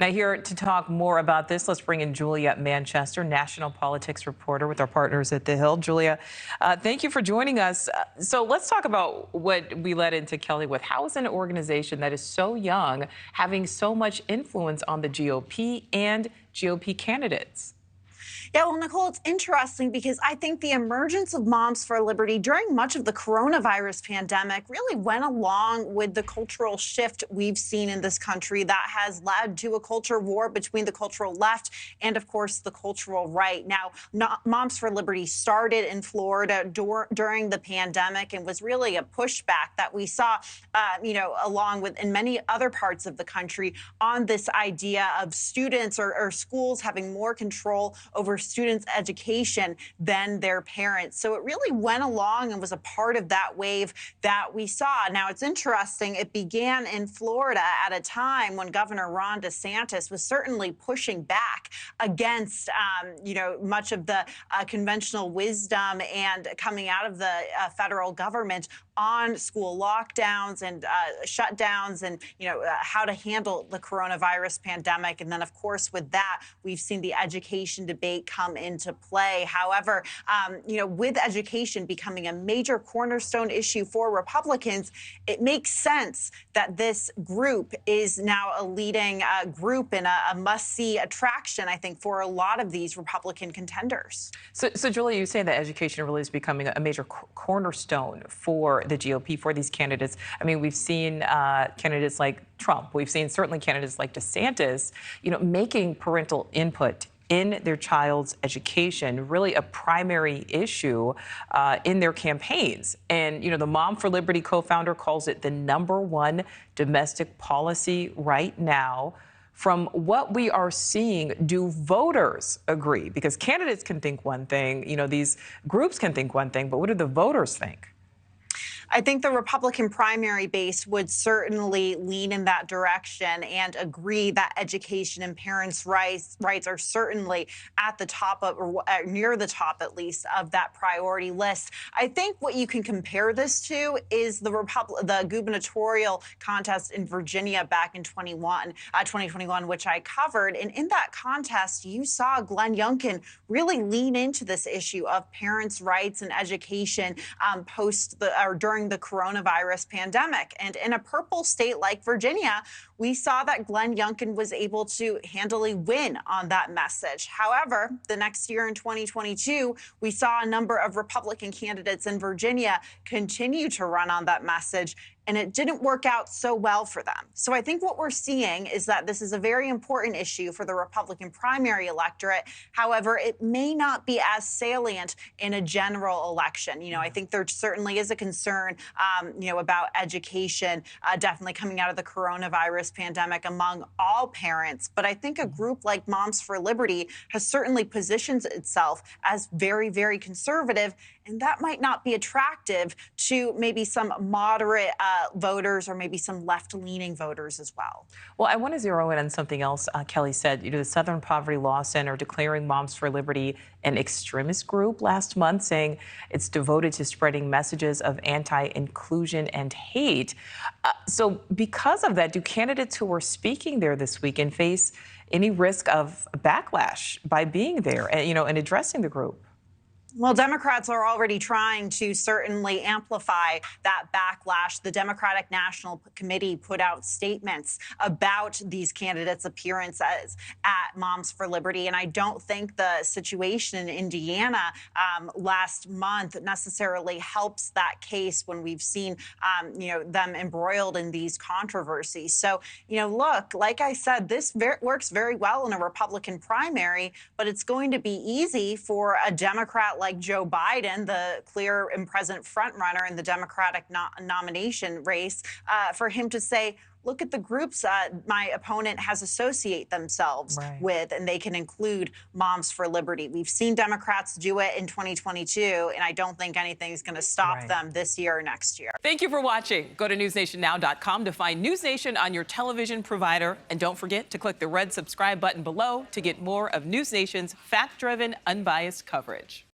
Now, here to talk more about this, let's bring in Julia Manchester, national politics reporter with our partners at The Hill. Julia, thank you for joining us. So let's talk about what we led into Kelly with. How is an organization that is so young having so much influence on the GOP and GOP candidates? Yeah, well, Nichole, it's interesting because I think the emergence of Moms for Liberty during much of the coronavirus pandemic really went along with the cultural shift we've seen in this country that has led to a culture war between the cultural left and, of course, the cultural right. Now, Moms for Liberty started in Florida during the pandemic and was really a pushback that we saw, along with in many other parts of the country on this idea of students or schools having more control over students' education than their parents. So it really went along and was a part of that wave that we saw. Now, it's interesting. It began in Florida at a time when Governor Ron DeSantis was certainly pushing back against, much of the conventional wisdom and coming out of the federal government on school lockdowns and shutdowns and, how to handle the coronavirus pandemic. And then, of course, with that, we've seen the education debate come into play. However, with education becoming a major cornerstone issue for Republicans, it makes sense that this group is now a leading group and a must-see attraction, I think, for a lot of these Republican contenders. So Julia, you say that education really is becoming a major cornerstone for the GOP, for these candidates. I mean, we've seen candidates like Trump. We've seen certainly candidates like DeSantis, making parental input in their child's education really a primary issue in their campaigns. And, the Mom for Liberty co-founder calls it the #1 domestic policy right now. From what we are seeing, do voters agree? Because candidates can think one thing, these groups can think one thing, but what do the voters think? I think the Republican primary base would certainly lean in that direction and agree that education and parents' rights are certainly at the top of, or near the top at least, of that priority list. I think what you can compare this to is the gubernatorial contest in Virginia back in 2021, which I covered. And in that contest, you saw Glenn Youngkin really lean into this issue of parents' rights and education during the coronavirus pandemic. And in a purple state like Virginia, we saw that Glenn Youngkin was able to handily win on that message. However, the next year in 2022, we saw a number of Republican candidates in Virginia continue to run on that message, and it didn't work out so well for them. So I think what we're seeing is that this is a very important issue for the Republican primary electorate. However, it may not be as salient in a general election. I think there certainly is a concern, about education, definitely coming out of the coronavirus pandemic among all parents. But I think a group like Moms for Liberty has certainly positioned itself as very, very conservative, and that might not be attractive to maybe some moderate voters or maybe some left-leaning voters as well. Well, I want to zero in on something else Kelly said. The Southern Poverty Law Center declaring Moms for Liberty an extremist group last month, saying it's devoted to spreading messages of anti-inclusion and hate. So because of that, do candidates who are speaking there this weekend face any risk of backlash by being there and addressing the group? Well, Democrats are already trying to certainly amplify that backlash. The Democratic National Committee put out statements about these candidates' appearances at Moms for Liberty. And I don't think the situation in Indiana last month necessarily helps that case when we've seen, them embroiled in these controversies. So, look, like I said, this works very well in a Republican primary, but it's going to be easy for a Democrat like Joe Biden, the clear and present frontrunner in the Democratic nomination race, for him to say, look at the groups my opponent has associated themselves with, and they can include Moms for Liberty. We've seen Democrats do it in 2022, and I don't think anything's going to stop them this year or next year. Thank you for watching. Go to newsnationnow.com to find NewsNation on your television provider. And don't forget to click the red subscribe button below to get more of NewsNation's fact-driven, unbiased coverage.